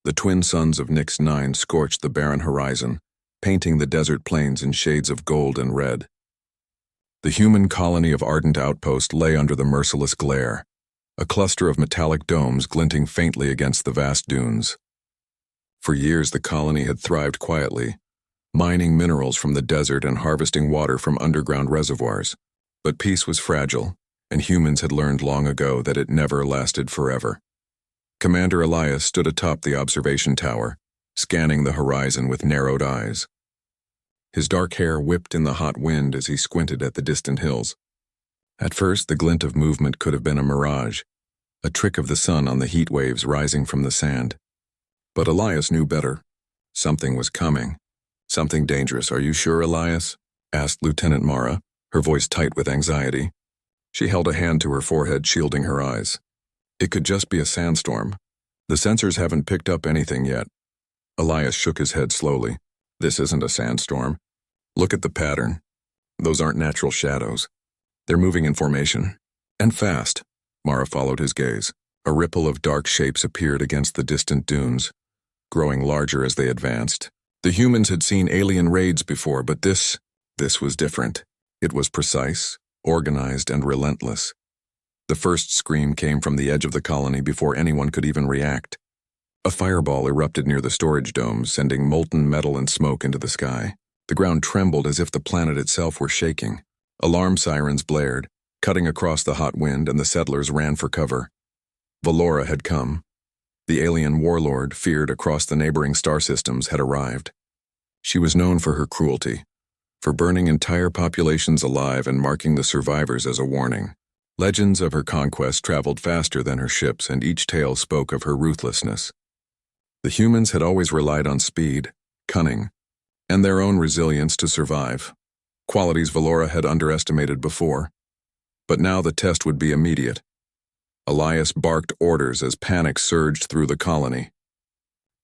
The twin suns of Nix 9 scorched the barren horizon, painting the desert plains in shades of gold and red. The human colony of Ardent Outpost lay under the merciless glare, a cluster of metallic domes glinting faintly against the vast dunes. For years the colony had thrived quietly, mining minerals from the desert and harvesting water from underground reservoirs. But peace was fragile, and humans had learned long ago that it never lasted forever. Commander Elias stood atop the observation tower, scanning the horizon with narrowed eyes. His dark hair whipped in the hot wind as he squinted at the distant hills. At first, the glint of movement could have been a mirage, a trick of the sun on the heat waves rising from the sand. But Elias knew better. Something was coming. Something dangerous. "Are you sure, Elias?" asked Lieutenant Mara, her voice tight with anxiety. She held a hand to her forehead, shielding her eyes. "It could just be a sandstorm. The sensors haven't picked up anything yet." Elias shook his head slowly. "This isn't a sandstorm. Look at the pattern. Those aren't natural shadows. They're moving in formation. And fast." Mara followed his gaze. A ripple of dark shapes appeared against the distant dunes, growing larger as they advanced. The humans had seen alien raids before, but this was different. It was precise, organized, and relentless. The first scream came from the edge of the colony before anyone could even react. A fireball erupted near the storage dome, sending molten metal and smoke into the sky. The ground trembled as if the planet itself were shaking. Alarm sirens blared, cutting across the hot wind, and the settlers ran for cover. Valora had come. The alien warlord, feared across the neighboring star systems, had arrived. She was known for her cruelty, for burning entire populations alive and marking the survivors as a warning. Legends of her conquest traveled faster than her ships, and each tale spoke of her ruthlessness. The humans had always relied on speed, cunning, and their own resilience to survive, qualities Valora had underestimated before. But now the test would be immediate. Elias barked orders as panic surged through the colony.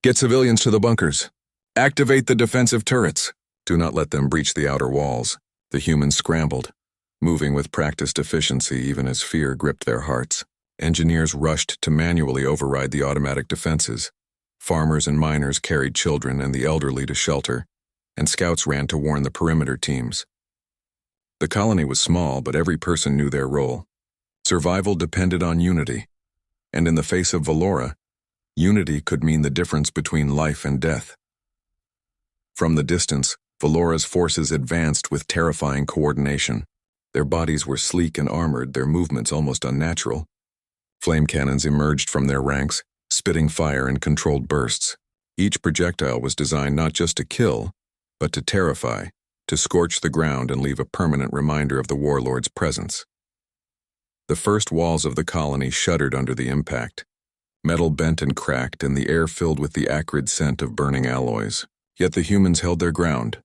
"Get civilians to the bunkers. Activate the defensive turrets. Do not let them breach the outer walls." The humans scrambled, moving with practiced efficiency even as fear gripped their hearts. Engineers rushed to manually override the automatic defenses. Farmers and miners carried children and the elderly to shelter, and scouts ran to warn the perimeter teams. The colony was small, but every person knew their role. Survival depended on unity, and in the face of Valora, unity could mean the difference between life and death. From the distance, Valora's forces advanced with terrifying coordination. Their bodies were sleek and armored, their movements almost unnatural. Flame cannons emerged from their ranks, spitting fire in controlled bursts. Each projectile was designed not just to kill, but to terrify, to scorch the ground and leave a permanent reminder of the warlord's presence. The first walls of the colony shuddered under the impact. Metal bent and cracked, and the air filled with the acrid scent of burning alloys. Yet the humans held their ground,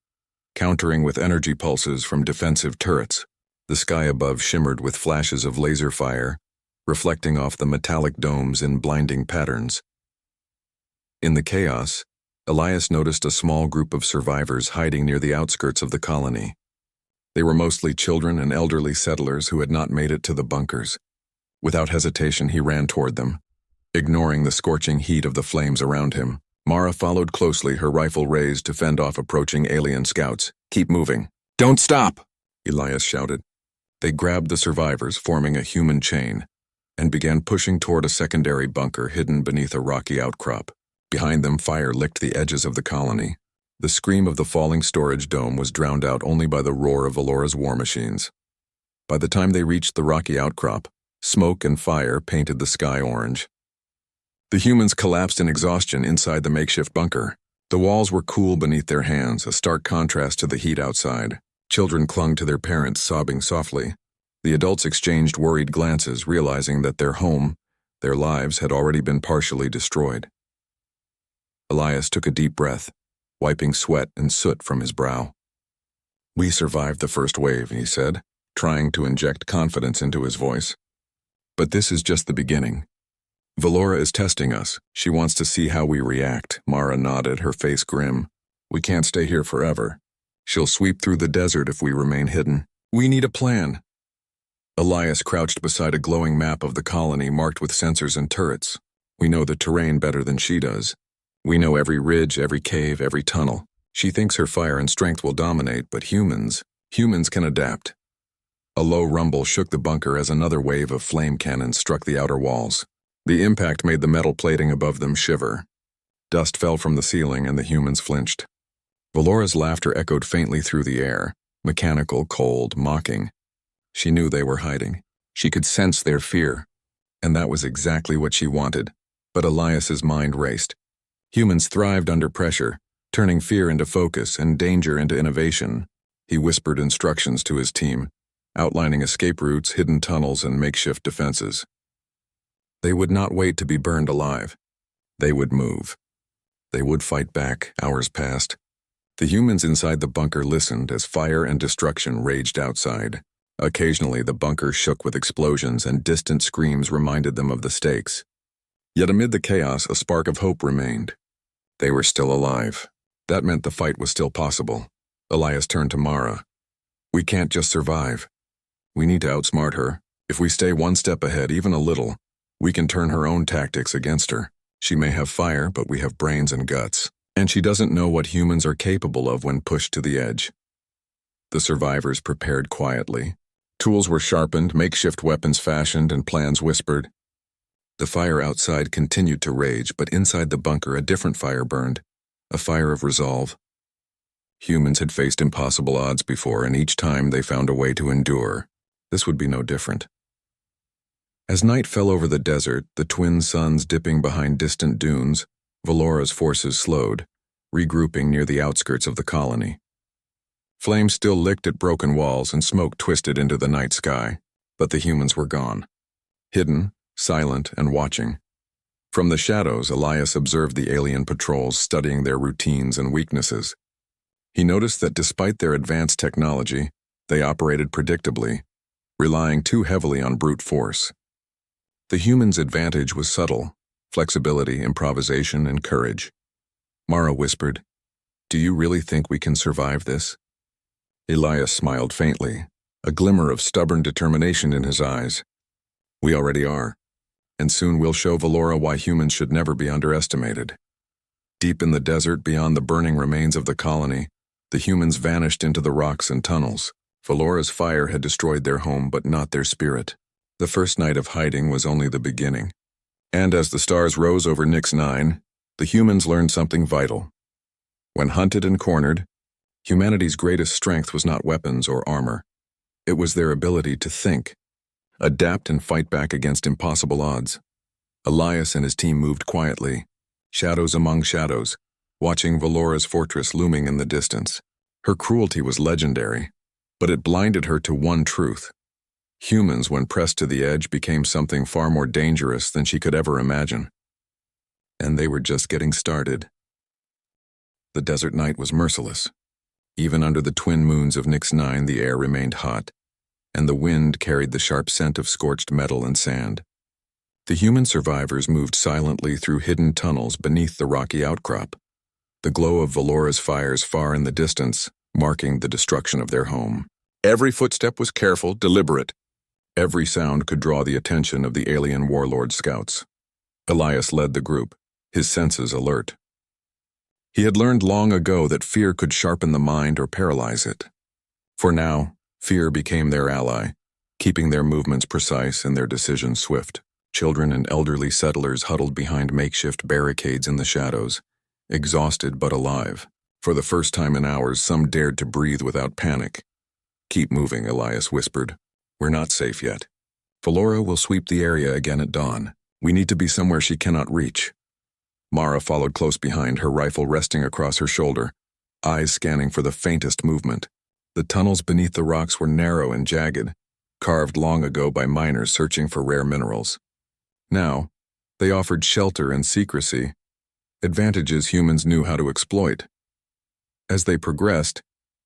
countering with energy pulses from defensive turrets. The sky above shimmered with flashes of laser fire, reflecting off the metallic domes in blinding patterns. In the chaos, Elias noticed a small group of survivors hiding near the outskirts of the colony. They were mostly children and elderly settlers who had not made it to the bunkers. Without hesitation, he ran toward them, ignoring the scorching heat of the flames around him. Mara followed closely, her rifle raised to fend off approaching alien scouts. "Keep moving. Don't stop!" Elias shouted. They grabbed the survivors, forming a human chain, and began pushing toward a secondary bunker hidden beneath a rocky outcrop. Behind them, fire licked the edges of the colony. The scream of the falling storage dome was drowned out only by the roar of Valora's war machines. By the time they reached the rocky outcrop, smoke and fire painted the sky orange. The humans collapsed in exhaustion inside the makeshift bunker. The walls were cool beneath their hands, a stark contrast to the heat outside. Children clung to their parents, sobbing softly. The adults exchanged worried glances, realizing that their home, their lives, had already been partially destroyed. Elias took a deep breath, wiping sweat and soot from his brow. "We survived the first wave," he said, trying to inject confidence into his voice. "But this is just the beginning. Valora is testing us. She wants to see how we react." Mara nodded, her face grim. "We can't stay here forever. She'll sweep through the desert if we remain hidden. We need a plan." Elias crouched beside a glowing map of the colony marked with sensors and turrets. "We know the terrain better than she does. We know every ridge, every cave, every tunnel. She thinks her fire and strength will dominate, but humans can adapt. A low rumble shook the bunker as another wave of flame cannons struck the outer walls. The impact made the metal plating above them shiver. Dust fell from the ceiling and the humans flinched. Valora's laughter echoed faintly through the air, mechanical, cold, mocking. She knew they were hiding. She could sense their fear, and that was exactly what she wanted. But Elias's mind raced. Humans thrived under pressure, turning fear into focus and danger into innovation. He whispered instructions to his team, outlining escape routes, hidden tunnels, and makeshift defenses. They would not wait to be burned alive. They would move. They would fight back. Hours passed. The humans inside the bunker listened as fire and destruction raged outside. Occasionally, the bunker shook with explosions and distant screams reminded them of the stakes. Yet amid the chaos, a spark of hope remained. They were still alive. That meant the fight was still possible. Elias turned to Mara. We can't just survive. We need to outsmart her. If we stay one step ahead, even a little, we can turn her own tactics against her. She may have fire, but we have brains and guts. And she doesn't know what humans are capable of when pushed to the edge. The survivors prepared quietly. Tools were sharpened, makeshift weapons fashioned, and plans whispered. The fire outside continued to rage, but inside the bunker a different fire burned, a fire of resolve. Humans had faced impossible odds before, and each time they found a way to endure. This would be no different. As night fell over the desert, the twin suns dipping behind distant dunes, Valora's forces slowed, regrouping near the outskirts of the colony. Flames still licked at broken walls and smoke twisted into the night sky, but the humans were gone. Hidden, silent, and watching. From the shadows, Elias observed the alien patrols studying their routines and weaknesses. He noticed that despite their advanced technology, they operated predictably, relying too heavily on brute force. The humans' advantage was subtle: flexibility, improvisation, and courage. Mara whispered, "Do you really think we can survive this?" Elias smiled faintly, a glimmer of stubborn determination in his eyes. "We already are, and soon we'll show Valora why humans should never be underestimated." Deep in the desert, beyond the burning remains of the colony, the humans vanished into the rocks and tunnels. Valora's fire had destroyed their home, but not their spirit. The first night of hiding was only the beginning. And as the stars rose over Nix 9, the humans learned something vital. When hunted and cornered, humanity's greatest strength was not weapons or armor. It was their ability to think, adapt, and fight back against impossible odds. Elias and his team moved quietly, shadows among shadows, watching Valora's fortress looming in the distance. Her cruelty was legendary, but it blinded her to one truth. Humans, when pressed to the edge, became something far more dangerous than she could ever imagine. And they were just getting started. The desert night was merciless. Even under the twin moons of Nix 9, the air remained hot, and the wind carried the sharp scent of scorched metal and sand. The human survivors moved silently through hidden tunnels beneath the rocky outcrop, the glow of Valora's fires far in the distance, marking the destruction of their home. Every footstep was careful, deliberate. Every sound could draw the attention of the alien warlord scouts. Elias led the group, his senses alert. He had learned long ago that fear could sharpen the mind or paralyze it. For now, fear became their ally, keeping their movements precise and their decisions swift. Children and elderly settlers huddled behind makeshift barricades in the shadows, exhausted but alive. For the first time in hours, some dared to breathe without panic. "Keep moving," Elias whispered. "We're not safe yet. Valora will sweep the area again at dawn. We need to be somewhere she cannot reach." Mara followed close behind, her rifle resting across her shoulder, eyes scanning for the faintest movement. The tunnels beneath the rocks were narrow and jagged, carved long ago by miners searching for rare minerals. Now, they offered shelter and secrecy, advantages humans knew how to exploit. As they progressed,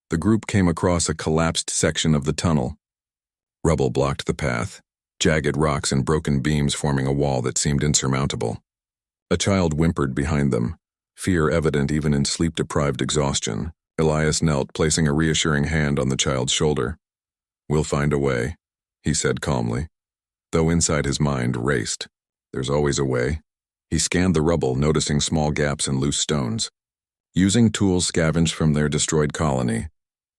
the group came across a collapsed section of the tunnel. Rubble blocked the path, jagged rocks and broken beams forming a wall that seemed insurmountable. A child whimpered behind them, fear evident even in sleep-deprived exhaustion. Elias knelt, placing a reassuring hand on the child's shoulder. "We'll find a way," he said calmly, though inside his mind raced. "There's always a way." He scanned the rubble, noticing small gaps and loose stones. Using tools scavenged from their destroyed colony,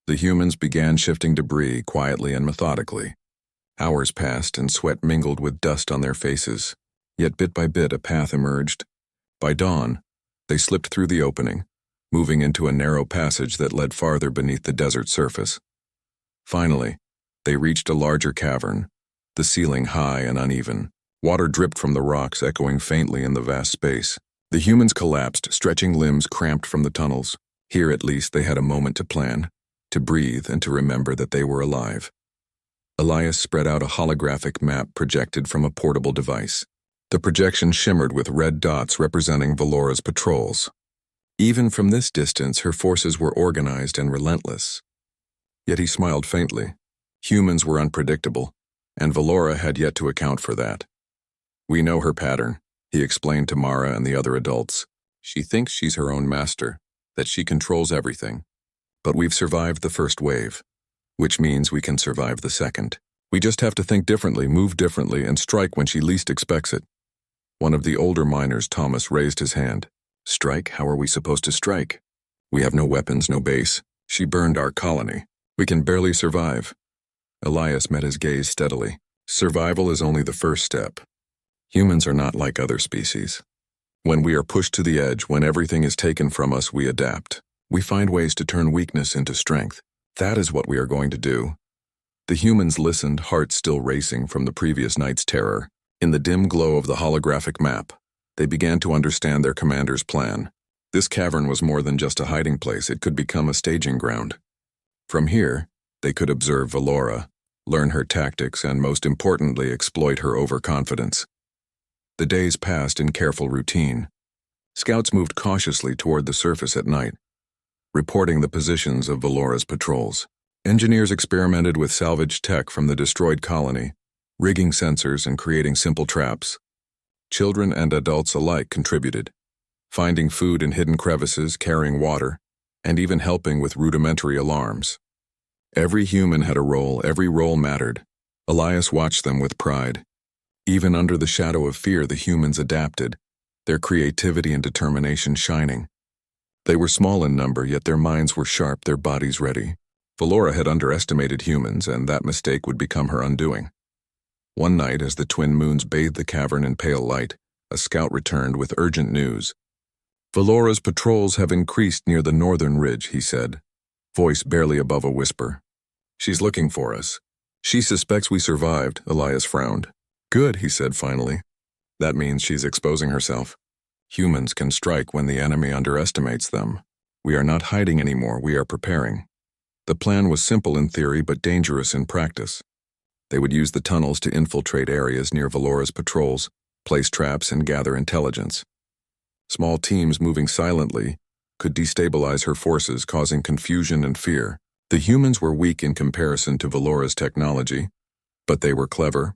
the humans began shifting debris quietly and methodically. Hours passed and sweat mingled with dust on their faces, yet bit by bit a path emerged. By dawn, they slipped through the opening, moving into a narrow passage that led farther beneath the desert surface. Finally, they reached a larger cavern, the ceiling high and uneven. Water dripped from the rocks, echoing faintly in the vast space. The humans collapsed, stretching limbs cramped from the tunnels. Here at least they had a moment to plan, to breathe and to remember that they were alive. Elias spread out a holographic map projected from a portable device. The projection shimmered with red dots representing Valora's patrols. Even from this distance, her forces were organized and relentless. Yet he smiled faintly. Humans were unpredictable, and Valora had yet to account for that. "We know her pattern," he explained to Mara and the other adults. "She thinks she's her own master, that she controls everything. But we've survived the first wave, which means we can survive the second. We just have to think differently, move differently, and strike when she least expects it." One of the older miners, Thomas, raised his hand. "Strike? How are we supposed to strike? We have no weapons, no base. She burned our colony. We can barely survive." Elias met his gaze steadily. "Survival is only the first step. Humans are not like other species. When we are pushed to the edge, when everything is taken from us, we adapt. We find ways to turn weakness into strength. That is what we are going to do." The humans listened, hearts still racing from the previous night's terror. In the dim glow of the holographic map, they began to understand their commander's plan. This cavern was more than just a hiding place, it could become a staging ground. From here, they could observe Valora, learn her tactics, and most importantly, exploit her overconfidence. The days passed in careful routine. Scouts moved cautiously toward the surface at night, reporting the positions of Valora's patrols. Engineers experimented with salvaged tech from the destroyed colony, rigging sensors and creating simple traps. Children and adults alike contributed, finding food in hidden crevices, carrying water, and even helping with rudimentary alarms. Every human had a role, every role mattered. Elias watched them with pride. Even under the shadow of fear, the humans adapted, their creativity and determination shining. They were small in number, yet their minds were sharp, their bodies ready. Valora had underestimated humans, and that mistake would become her undoing. One night, as the twin moons bathed the cavern in pale light, a scout returned with urgent news. "Valora's patrols have increased near the northern ridge," he said, voice barely above a whisper. "She's looking for us. She suspects we survived," Elias frowned. "Good," he said finally. "That means she's exposing herself. Humans can strike when the enemy underestimates them. We are not hiding anymore, we are preparing." The plan was simple in theory but dangerous in practice. They would use the tunnels to infiltrate areas near Valora's patrols, place traps, and gather intelligence. Small teams moving silently could destabilize her forces, causing confusion and fear. The humans were weak in comparison to Valora's technology, but they were clever,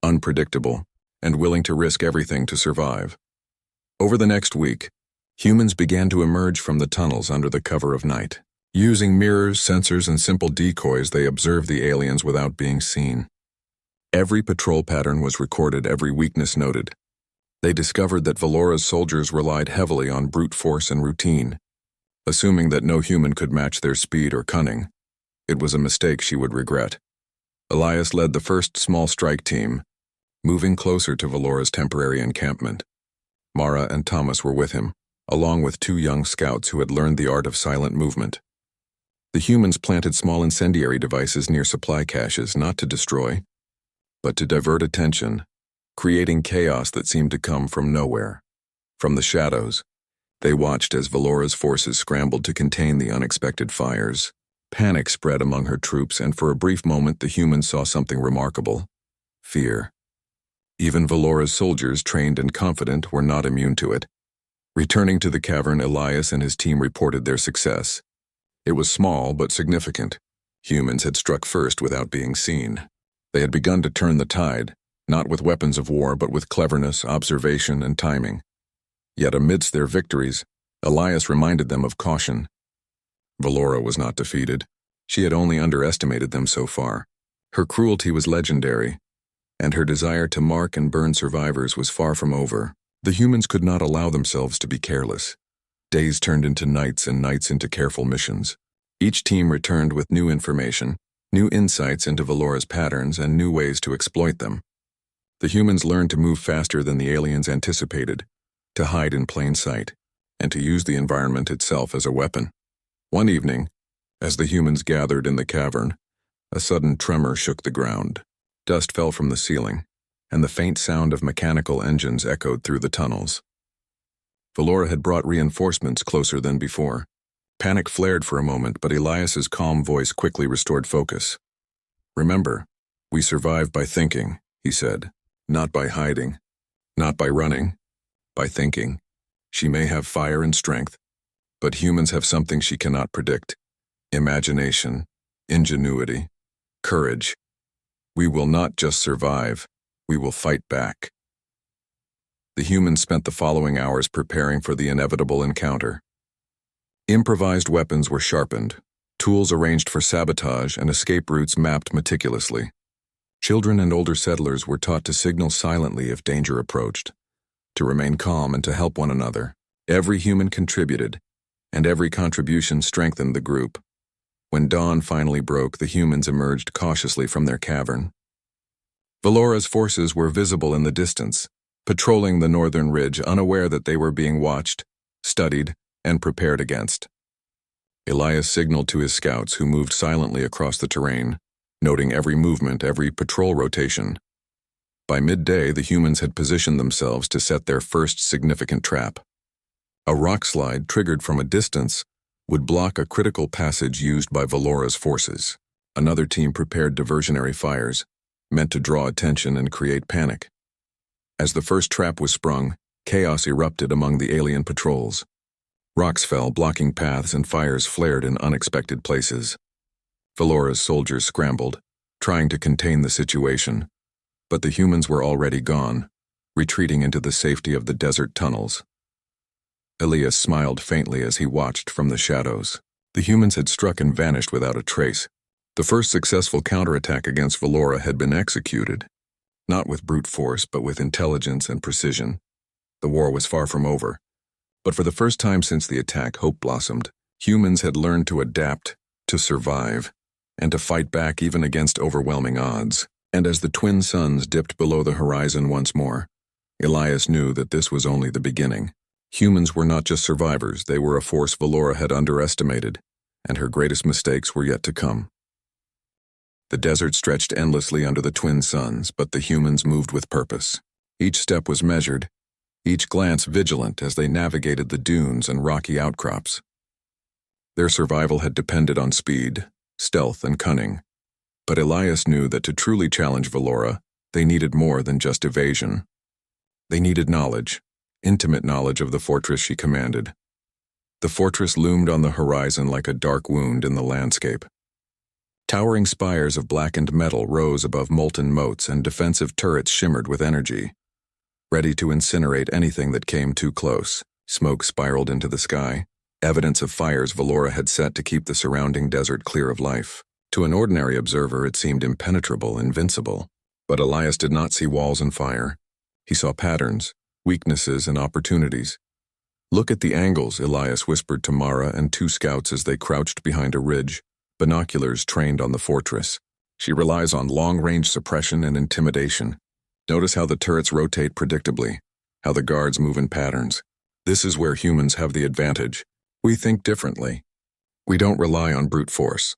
unpredictable, and willing to risk everything to survive. Over the next week, humans began to emerge from the tunnels under the cover of night. Using mirrors, sensors, and simple decoys, they observed the aliens without being seen. Every patrol pattern was recorded, every weakness noted. They discovered that Valora's soldiers relied heavily on brute force and routine, assuming that no human could match their speed or cunning. It was a mistake she would regret. Elias led the first small strike team, moving closer to Valora's temporary encampment. Mara and Thomas were with him, along with 2 young scouts who had learned the art of silent movement. The humans planted small incendiary devices near supply caches, not to destroy, but to divert attention, creating chaos that seemed to come from nowhere. From the shadows, they watched as Valora's forces scrambled to contain the unexpected fires. Panic spread among her troops, and for a brief moment the humans saw something remarkable: fear. Even Valora's soldiers, trained and confident, were not immune to it. Returning to the cavern, Elias and his team reported their success. It was small but significant. Humans had struck first without being seen. They had begun to turn the tide, not with weapons of war but with cleverness, observation, and timing. Yet amidst their victories, Elias reminded them of caution. Valora was not defeated. She had only underestimated them so far. Her cruelty was legendary, and her desire to mark and burn survivors was far from over. The humans could not allow themselves to be careless. Days turned into nights and nights into careful missions. Each team returned with new information, new insights into Velora's patterns, and new ways to exploit them. The humans learned to move faster than the aliens anticipated, to hide in plain sight, and to use the environment itself as a weapon. One evening, as the humans gathered in the cavern, a sudden tremor shook the ground. Dust fell from the ceiling, and the faint sound of mechanical engines echoed through the tunnels. Velora had brought reinforcements closer than before. Panic flared for a moment, but Elias's calm voice quickly restored focus. "Remember, we survive by thinking," he said. "Not by hiding, not by running, by thinking. She may have fire and strength, but humans have something she cannot predict: imagination, ingenuity, courage. We will not just survive, we will fight back." The humans spent the following hours preparing for the inevitable encounter. Improvised weapons were sharpened, tools arranged for sabotage, and escape routes mapped meticulously. Children and older settlers were taught to signal silently if danger approached, to remain calm and to help one another. Every human contributed, and every contribution strengthened the group. When dawn finally broke, the humans emerged cautiously from their cavern. Velora's forces were visible in the distance, patrolling the northern ridge, unaware that they were being watched, studied, and prepared against. Elias signaled to his scouts, who moved silently across the terrain, noting every movement, every patrol rotation. By midday, the humans had positioned themselves to set their first significant trap. A rock slide, triggered from a distance, would block a critical passage used by Velora's forces. Another team prepared diversionary fires, meant to draw attention and create panic. As the first trap was sprung, chaos erupted among the alien patrols. Rocks fell, blocking paths, and fires flared in unexpected places. Velora's soldiers scrambled, trying to contain the situation, but the humans were already gone, retreating into the safety of the desert tunnels. Elias smiled faintly as he watched from the shadows. The humans had struck and vanished without a trace. The first successful counterattack against Velora had been executed, not with brute force, but with intelligence and precision. The war was far from over, but for the first time since the attack, hope blossomed. Humans had learned to adapt, to survive, and to fight back even against overwhelming odds. And as the twin suns dipped below the horizon once more, Elias knew that this was only the beginning. Humans were not just survivors, they were a force Velora had underestimated, and her greatest mistakes were yet to come. The desert stretched endlessly under the twin suns, but the humans moved with purpose. Each step was measured, each glance vigilant as they navigated the dunes and rocky outcrops. Their survival had depended on speed, stealth, and cunning, but Elias knew that to truly challenge Velora, they needed more than just evasion. They needed knowledge, intimate knowledge of the fortress she commanded. The fortress loomed on the horizon like a dark wound in the landscape. Towering spires of blackened metal rose above molten moats, and defensive turrets shimmered with energy, ready to incinerate anything that came too close. Smoke spiraled into the sky, evidence of fires Velora had set to keep the surrounding desert clear of life. To an ordinary observer, it seemed impenetrable, invincible. But Elias did not see walls and fire. He saw patterns, weaknesses, and opportunities. "Look at the angles," Elias whispered to Mara and two scouts as they crouched behind a ridge, binoculars trained on the fortress. "She relies on long-range suppression and intimidation. Notice how the turrets rotate predictably, how the guards move in patterns. This is where humans have the advantage. We think differently. We don't rely on brute force.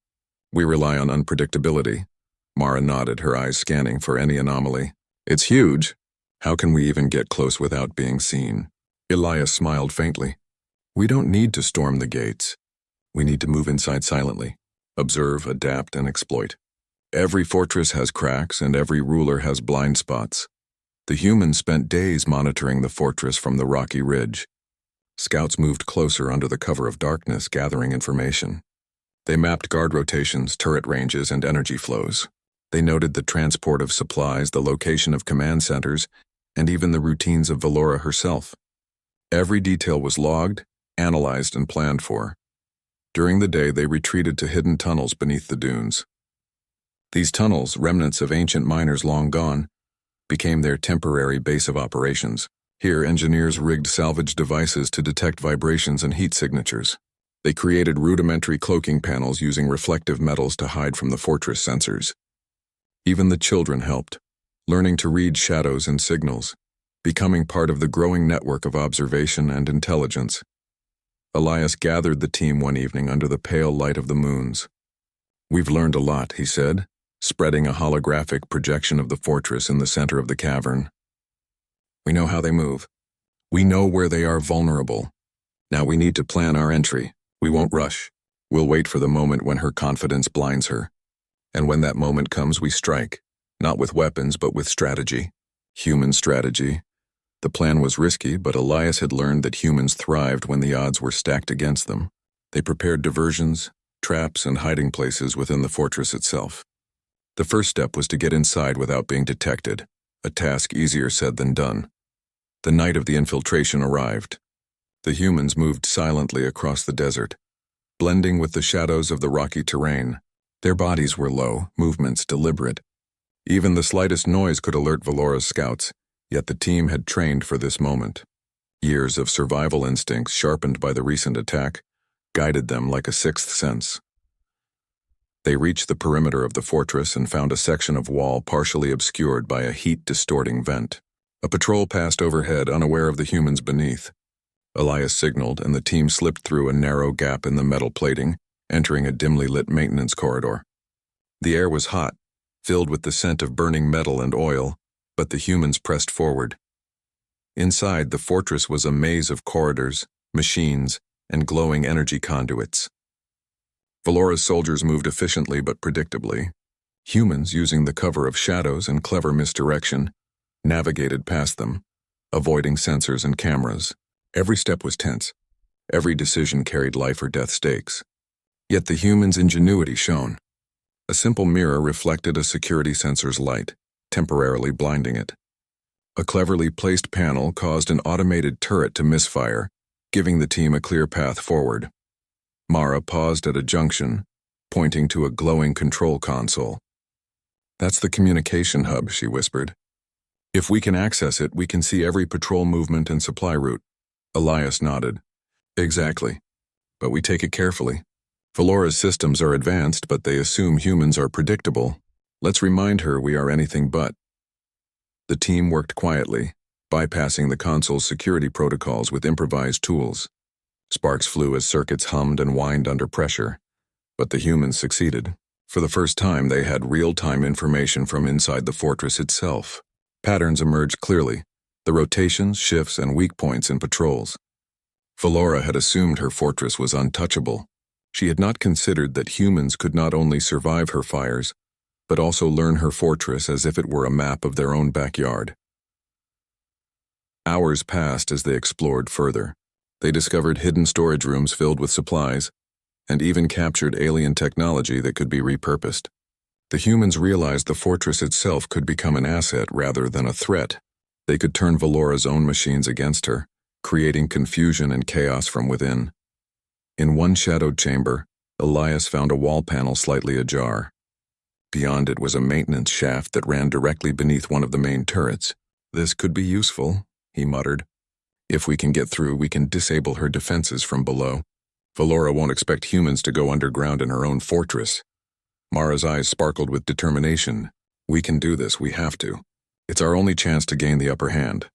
We rely on unpredictability." Mara nodded, her eyes scanning for any anomaly. "It's huge. How can we even get close without being seen?" Elias smiled faintly. "We don't need to storm the gates. We need to move inside silently, observe, adapt, and exploit. Every fortress has cracks, and every ruler has blind spots. The humans spent days monitoring the fortress from the rocky ridge. Scouts moved closer under the cover of darkness, gathering information. They mapped guard rotations, turret ranges, and energy flows. They noted the transport of supplies, the location of command centers, and even the routines of Velora herself. Every detail was logged, analyzed, and planned for. During the day, they retreated to hidden tunnels beneath the dunes. These tunnels, remnants of ancient miners long gone, became their temporary base of operations. Here, engineers rigged salvage devices to detect vibrations and heat signatures. They created rudimentary cloaking panels using reflective metals to hide from the fortress sensors. Even the children helped, learning to read shadows and signals, becoming part of the growing network of observation and intelligence. Elias gathered the team one evening under the pale light of the moons. "We've learned a lot," he said, spreading a holographic projection of the fortress in the center of the cavern. "We know how they move. We know where they are vulnerable. Now we need to plan our entry. We won't rush. We'll wait for the moment when her confidence blinds her. And when that moment comes, we strike, not with weapons, but with strategy. Human strategy." The plan was risky, but Elias had learned that humans thrived when the odds were stacked against them. They prepared diversions, traps, and hiding places within the fortress itself. The first step was to get inside without being detected, a task easier said than done. The night of the infiltration arrived. The humans moved silently across the desert, blending with the shadows of the rocky terrain. Their bodies were low, movements deliberate. Even the slightest noise could alert Valora's scouts, yet the team had trained for this moment. Years of survival instincts sharpened by the recent attack guided them like a sixth sense. They reached the perimeter of the fortress and found a section of wall partially obscured by a heat-distorting vent. A patrol passed overhead, unaware of the humans beneath. Elias signaled, and the team slipped through a narrow gap in the metal plating, entering a dimly lit maintenance corridor. The air was hot, filled with the scent of burning metal and oil, but the humans pressed forward. Inside, the fortress was a maze of corridors, machines, and glowing energy conduits. Valora's soldiers moved efficiently but predictably. Humans, using the cover of shadows and clever misdirection, navigated past them, avoiding sensors and cameras. Every step was tense. Every decision carried life or death stakes. Yet the humans' ingenuity shone. A simple mirror reflected a security sensor's light, temporarily blinding it. A cleverly placed panel caused an automated turret to misfire, giving the team a clear path forward. Mara paused at a junction, pointing to a glowing control console. "That's the communication hub," she whispered. "If we can access it, we can see every patrol movement and supply route." Elias nodded. "Exactly. But we take it carefully. Valora's systems are advanced, but they assume humans are predictable. Let's remind her we are anything but." The team worked quietly, bypassing the console's security protocols with improvised tools. Sparks flew as circuits hummed and whined under pressure. But the humans succeeded. For the first time, they had real-time information from inside the fortress itself. Patterns emerged clearly, the rotations, shifts, and weak points in patrols. Valora had assumed her fortress was untouchable. She had not considered that humans could not only survive her fires, but also learn her fortress as if it were a map of their own backyard. Hours passed as they explored further. They discovered hidden storage rooms filled with supplies, and even captured alien technology that could be repurposed. The humans realized the fortress itself could become an asset rather than a threat. They could turn Valora's own machines against her, creating confusion and chaos from within. In one shadowed chamber, Elias found a wall panel slightly ajar. Beyond it was a maintenance shaft that ran directly beneath one of the main turrets. "This could be useful," he muttered. "If we can get through, we can disable her defenses from below. Valora won't expect humans to go underground in her own fortress." Mara's eyes sparkled with determination. "We can do this, we have to. It's our only chance to gain the upper hand."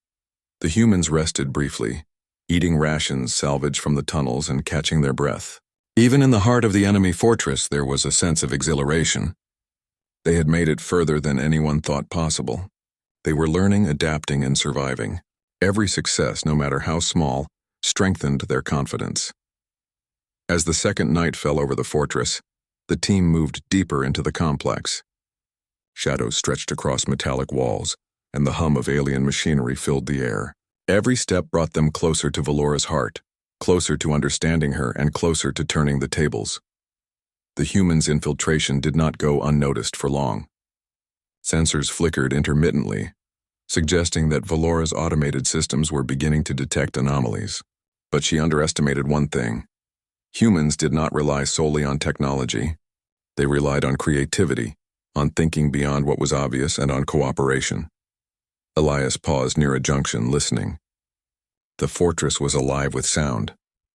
The humans rested briefly, eating rations salvaged from the tunnels and catching their breath. Even in the heart of the enemy fortress, there was a sense of exhilaration. They had made it further than anyone thought possible. They were learning, adapting, and surviving. Every success, no matter how small, strengthened their confidence. As the second night fell over the fortress, the team moved deeper into the complex. Shadows stretched across metallic walls, and the hum of alien machinery filled the air. Every step brought them closer to Valora's heart, closer to understanding her, and closer to turning the tables. The humans' infiltration did not go unnoticed for long. Sensors flickered intermittently, suggesting that Valora's automated systems were beginning to detect anomalies. But she underestimated one thing. Humans did not rely solely on technology. They relied on creativity, on thinking beyond what was obvious, and on cooperation. Elias paused near a junction, listening. The fortress was alive with sound,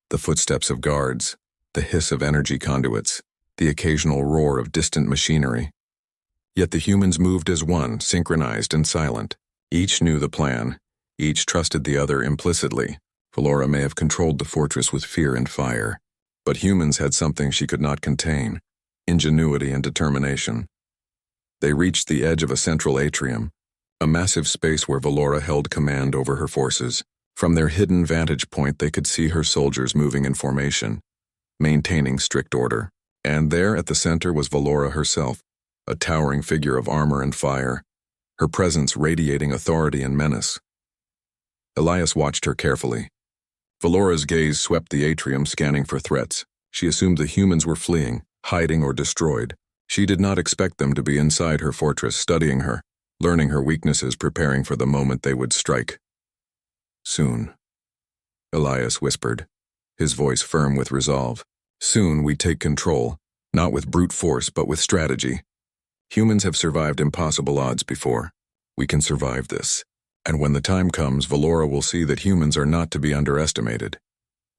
the footsteps of guards, the hiss of energy conduits, the occasional roar of distant machinery. Yet the humans moved as one, synchronized and silent. Each knew the plan, each trusted the other implicitly. Valora may have controlled the fortress with fear and fire, but humans had something she could not contain: ingenuity and determination. They reached the edge of a central atrium, a massive space where Valora held command over her forces. From their hidden vantage point, they could see her soldiers moving in formation, maintaining strict order. And there at the center was Valora herself, a towering figure of armor and fire, her presence radiating authority and menace. Elias watched her carefully. Valora's gaze swept the atrium, scanning for threats. She assumed the humans were fleeing, hiding, or destroyed. She did not expect them to be inside her fortress, studying her, learning her weaknesses, preparing for the moment they would strike. Soon, Elias whispered, his voice firm with resolve. Soon we take control, not with brute force but with strategy. Humans have survived impossible odds before. We can survive this. And when the time comes, Valora will see that humans are not to be underestimated.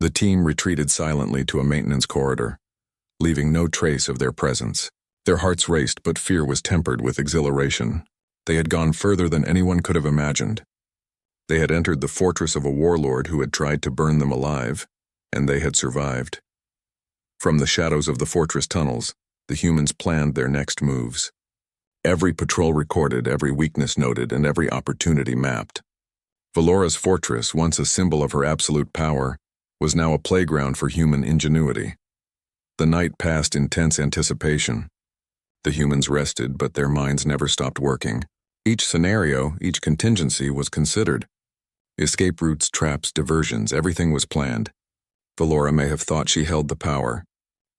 The team retreated silently to a maintenance corridor, leaving no trace of their presence. Their hearts raced, but fear was tempered with exhilaration. They had gone further than anyone could have imagined. They had entered the fortress of a warlord who had tried to burn them alive, and they had survived. From the shadows of the fortress tunnels, the humans planned their next moves. Every patrol recorded, every weakness noted, and every opportunity mapped. Valora's fortress, once a symbol of her absolute power, was now a playground for human ingenuity. The night passed in tense anticipation. The humans rested, but their minds never stopped working. Each scenario, each contingency was considered. Escape routes, traps, diversions, everything was planned. Valora may have thought she held the power,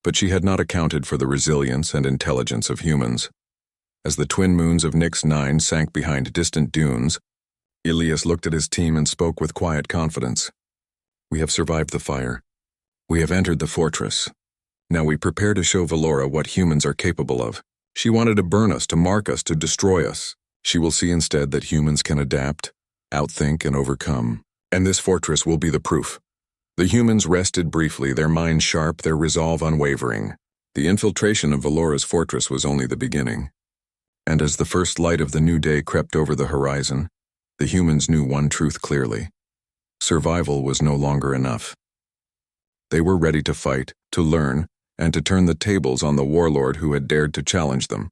but she had not accounted for the resilience and intelligence of humans. As the twin moons of Nix 9 sank behind distant dunes, Elias looked at his team and spoke with quiet confidence. We have survived the fire. We have entered the fortress. Now we prepare to show Valora what humans are capable of. She wanted to burn us, to mark us, to destroy us. She will see instead that humans can adapt, outthink, and overcome. And this fortress will be the proof. The humans rested briefly, their minds sharp, their resolve unwavering. The infiltration of Valora's fortress was only the beginning. And as the first light of the new day crept over the horizon, the humans knew one truth clearly. Survival was no longer enough. They were ready to fight, to learn, and to turn the tables on the warlord who had dared to challenge them.